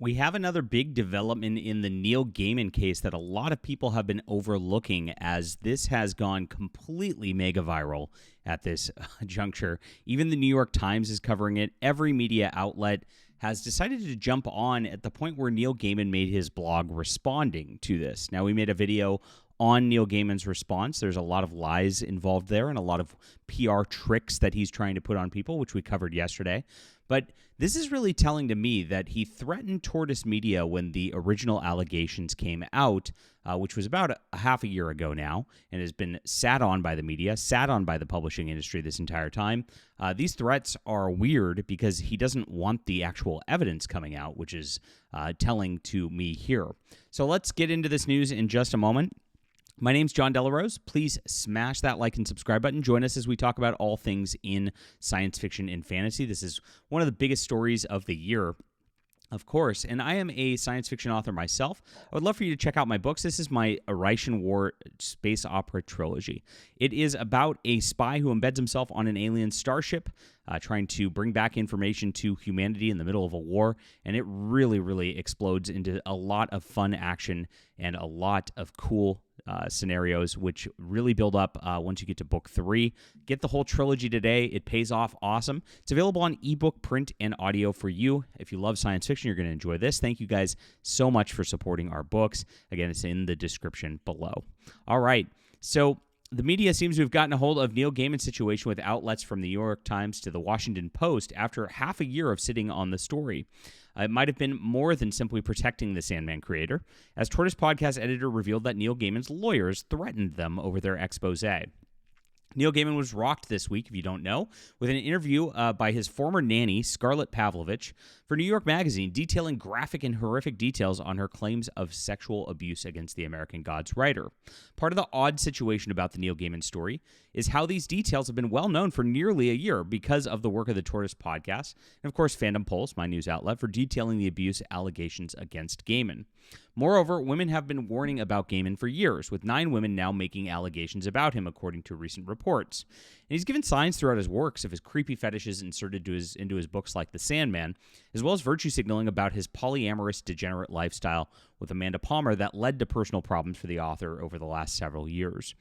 We have another big development in the Neil Gaiman case that a lot of people have been overlooking, as this has gone completely mega viral at this juncture. Even the New York Times is covering it. Every media outlet has decided to jump on at the point where Neil Gaiman made his blog responding to this. Now, we made a video on Neil Gaiman's response. There's a lot of lies involved there and a lot of PR tricks that he's trying to put on people, which we covered yesterday. But this is really telling to me that he threatened Tortoise Media when the original allegations came out, which was about a half a year ago now, and has been sat on by the media, sat on by the publishing industry this entire time. These threats are weird because he doesn't want the actual evidence coming out, which is telling to me here. So let's get into this news in just a moment. My name's John Delarose. Please smash that like and subscribe button. Join us as we talk about all things in science fiction and fantasy. This is one of the biggest stories of the year, of course, and I am a science fiction author myself. I would love for you to check out my books. This is my Arroz War space opera trilogy. It is about a spy who embeds himself on an alien starship, trying to bring back information to humanity in the middle of a war, and it really, really explodes into a lot of fun action and a lot of cool scenarios, which really build up once you get to book 3. Get the whole trilogy today. It pays off awesome. It's available on ebook, print, and audio for you. If you love science fiction, you're going to enjoy this. Thank you guys so much for supporting our books. Again, it's in the description below. All right, so the media seems to have gotten a hold of Neil Gaiman's situation with outlets from the New York Times to the Washington Post after half a year of sitting on the story. It might have been more than simply protecting the Sandman creator, as Tortoise Podcast editor revealed that Neil Gaiman's lawyers threatened them over their expose. Neil Gaiman was rocked this week, if you don't know, with an interview by his former nanny, Scarlett Pavlovich, for New York Magazine, detailing graphic and horrific details on her claims of sexual abuse against the American Gods writer. Part of the odd situation about the Neil Gaiman story is how these details have been well known for nearly a year because of the work of the Tortoise Podcast, and of course Fandom Pulse, my news outlet, for detailing the abuse allegations against Gaiman. Moreover, women have been warning about Gaiman for years, with 9 women now making allegations about him, according to recent reports. And he's given signs throughout his works of his creepy fetishes inserted into his books like The Sandman, as well as virtue signaling about his polyamorous, degenerate lifestyle with Amanda Palmer that led to personal problems for the author over the last several years.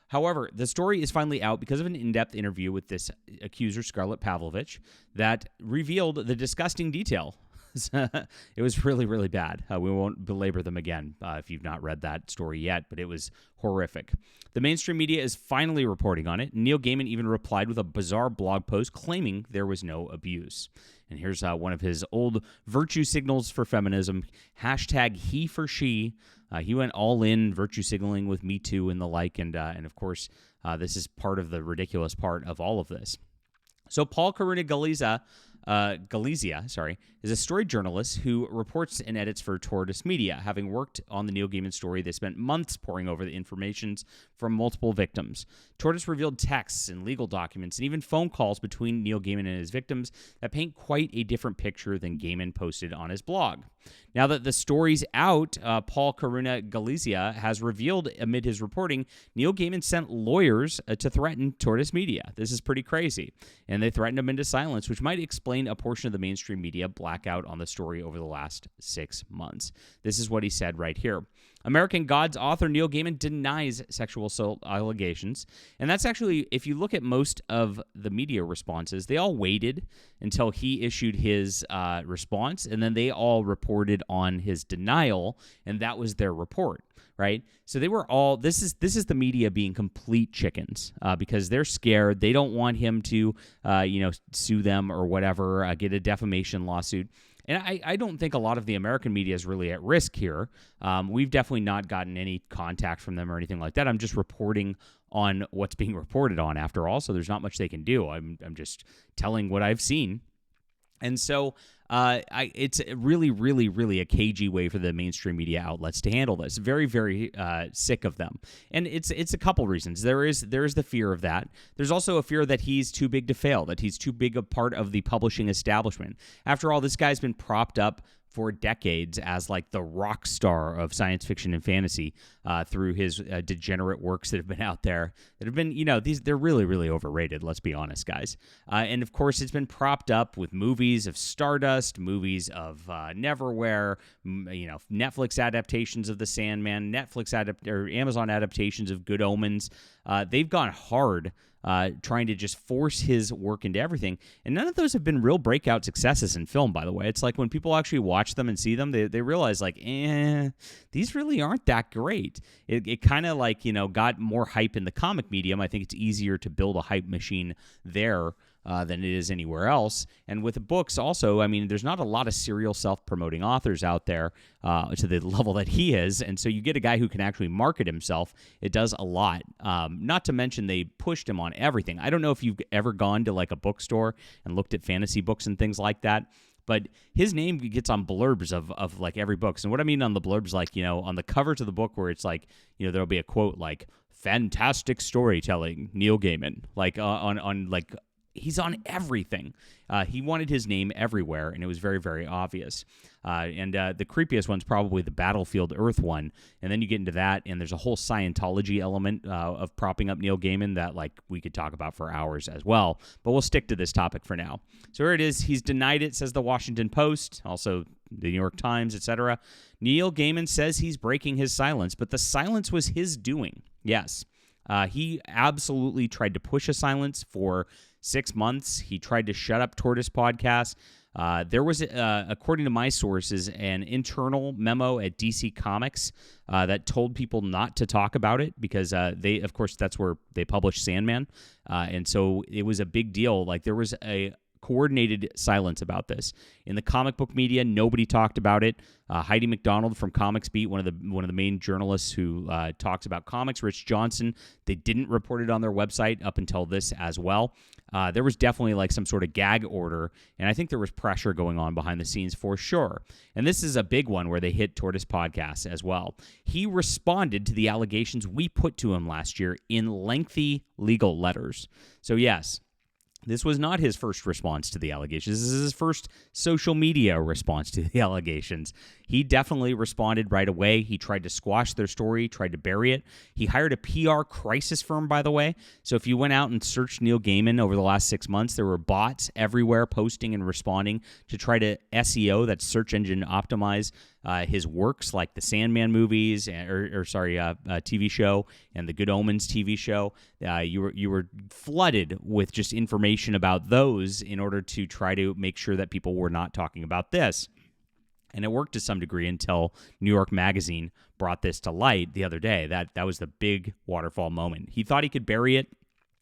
However, the story is finally out because of an in-depth interview with this accuser, Scarlett Pavlovich, that revealed the disgusting detail. It was really, really bad. We won't belabor them again if you've not read that story yet, but it was horrific. The mainstream media is finally reporting on it. Neil Gaiman even replied with a bizarre blog post claiming there was no abuse. And here's one of his old virtue signals for feminism, hashtag he for she. He went all in, virtue signaling with Me Too and the like, and of course, this is part of the ridiculous part of all of this. So Paul Karuna Galizia, is a story journalist who reports and edits for Tortoise Media. Having worked on the Neil Gaiman story, they spent months poring over the informations from multiple victims. Tortoise revealed texts and legal documents and even phone calls between Neil Gaiman and his victims that paint quite a different picture than Gaiman posted on his blog. Now that the story's out, Paul Karuna Galizia has revealed amid his reporting, Neil Gaiman sent lawyers to threaten Tortoise Media. This is pretty crazy. And they threatened him into silence, which might explain a portion of the mainstream media blackout on the story over the last 6 months. This is what he said right here. American Gods author Neil Gaiman denies sexual assault allegations. And that's actually, if you look at most of the media responses, they all waited until he issued his response, and then they all reported on his denial, and that was their report, right? So they were all, this is the media being complete chickens because they're scared. They don't want him to, sue them or whatever, get a defamation lawsuit. And I don't think a lot of the American media is really at risk here. We've definitely not gotten any contact from them or anything like that. I'm just reporting on what's being reported on after all, so there's not much they can do. I'm just telling what I've seen. And so it's really, really, really a cagey way for the mainstream media outlets to handle this. Very, very sick of them. And it's a couple reasons. There is the fear of that. There's also a fear that he's too big to fail, that he's too big a part of the publishing establishment. After all, this guy's been propped up for decades as like the rock star of science fiction and fantasy through his degenerate works that have been out there that have been, they're really, really overrated. Let's be honest, guys. And of course, it's been propped up with movies of Stardust, movies of Neverwhere, Netflix adaptations of The Sandman, or Amazon adaptations of Good Omens. They've gone hard trying to just force his work into everything. And none of those have been real breakout successes in film, by the way. It's like when people actually watch them and see them, they realize, like, these really aren't that great. It kind of like, got more hype in the comic medium. I think it's easier to build a hype machine there than it is anywhere else. And with the books also, I mean, there's not a lot of serial self-promoting authors out there to the level that he is. And so you get a guy who can actually market himself. It does a lot. Not to mention they pushed him on everything. I don't know if you've ever gone to like a bookstore and looked at fantasy books and things like that, but his name gets on blurbs of like every book. And what I mean on the blurbs, like, on the covers of the book where it's like, there'll be a quote like, "Fantastic storytelling, Neil Gaiman," like on like, he's on everything. He wanted his name everywhere, and it was very, very obvious. And the creepiest one's probably the Battlefield Earth one. And then you get into that, and there's a whole Scientology element of propping up Neil Gaiman that, like, we could talk about for hours as well. But we'll stick to this topic for now. So here it is. He's denied it, says the Washington Post, also the New York Times, etc. Neil Gaiman says he's breaking his silence, but the silence was his doing. Yes. He absolutely tried to push a silence for 6 months. He tried to shut up Tortoise Podcast. There was, according to my sources, an internal memo at DC Comics that told people not to talk about it because they, of course, that's where they published Sandman. And so it was a big deal. Like, there was a coordinated silence about this. In the comic book media, nobody talked about it. Heidi McDonald from Comics Beat, one of the main journalists who talks about comics, Rich Johnson, they didn't report it on their website up until this as well. There was definitely like some sort of gag order, and I think there was pressure going on behind the scenes for sure. And this is a big one where they hit Tortoise Podcast as well. He responded to the allegations we put to him last year in lengthy legal letters. So yes, this was not his first response to the allegations. This is his first social media response to the allegations. He definitely responded right away. He tried to squash their story, tried to bury it. He hired a PR crisis firm, by the way. So if you went out and searched Neil Gaiman over the last 6 months, there were bots everywhere posting and responding to try to SEO, that's search engine optimize, his works like the Sandman movies, TV show, and the Good Omens TV show. You were flooded with just information about those in order to try to make sure that people were not talking about this. And it worked to some degree until New York Magazine brought this to light the other day. That was the big waterfall moment. He thought he could bury it.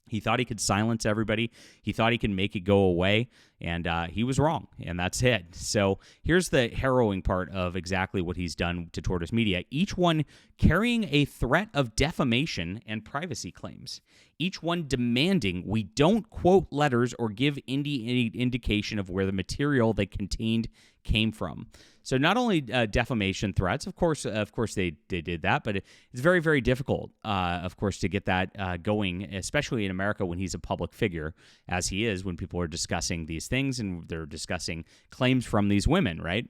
He thought he could silence everybody. He thought he could make it go away, and he was wrong, and that's it. So here's the harrowing part of exactly what he's done to Tortoise Media, each one carrying a threat of defamation and privacy claims, each one demanding we don't quote letters or give any indication of where the material they contained came from. So not only defamation threats, of course they did that, but it's very, very difficult, of course, to get that going, especially in America when he's a public figure, as he is, when people are discussing these things and they're discussing claims from these women, right?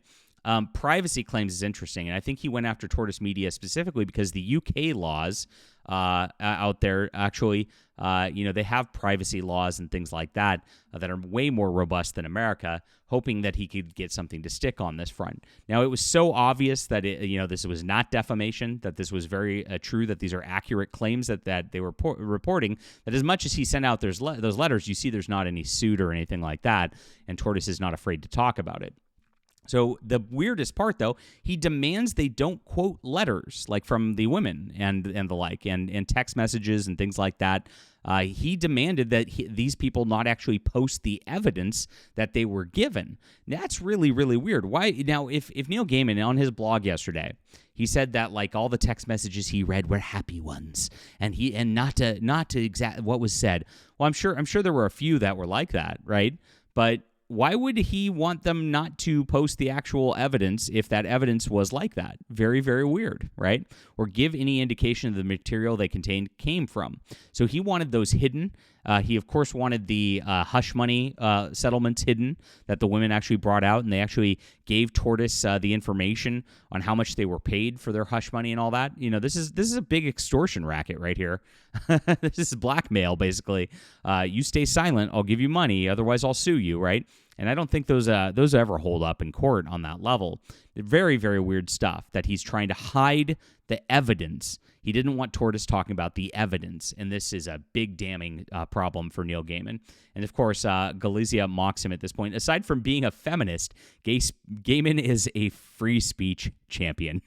Privacy claims is interesting, and I think he went after Tortoise Media specifically because the UK laws out there actually, they have privacy laws and things like that that are way more robust than America, hoping that he could get something to stick on this front. Now, it was so obvious that this was not defamation, that this was very true, that these are accurate claims that they were reporting, that as much as he sent out those letters, you see there's not any suit or anything like that, and Tortoise is not afraid to talk about it. So the weirdest part, though, he demands they don't quote letters like from the women and the like, and text messages and things like that. He demanded that these people not actually post the evidence that they were given. That's really, really weird. Why now? If Neil Gaiman on his blog yesterday, he said that like all the text messages he read were happy ones, and not to exact what was said. Well, I'm sure there were a few that were like that, right? But why would he want them not to post the actual evidence if that evidence was like that? Very, very weird, right? Or give any indication of the material they contained came from. So he wanted those hidden. He, of course, wanted the hush money settlements hidden that the women actually brought out, and they actually gave Tortoise the information on how much they were paid for their hush money and all that. This is a big extortion racket right here. This is blackmail, basically. You stay silent, I'll give you money. Otherwise, I'll sue you, right? And I don't think those ever hold up in court on that level. Very, very weird stuff that he's trying to hide the evidence. He didn't want Tortoise talking about the evidence, and this is a big damning problem for Neil Gaiman. And, of course, Galizia mocks him at this point. Aside from being a feminist, Gaiman is a free speech champion.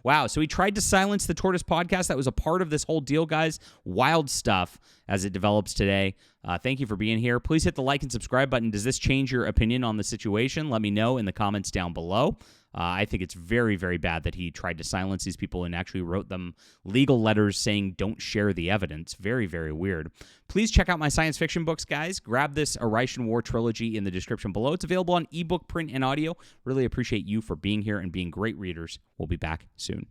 Wow, so he tried to silence the Tortoise podcast. That was a part of this whole deal, guys. Wild stuff as it develops today. Thank you for being here. Please hit the like and subscribe button. Does this change your opinion on the situation? Let me know in the comments down below. I think it's very, very bad that he tried to silence these people and actually wrote them legal letters saying don't share the evidence. Very, very weird. Please check out my science fiction books, guys. Grab this Arroz War trilogy in the description below. It's available on ebook, print, and audio. Really appreciate you for being here and being great readers. We'll be back soon.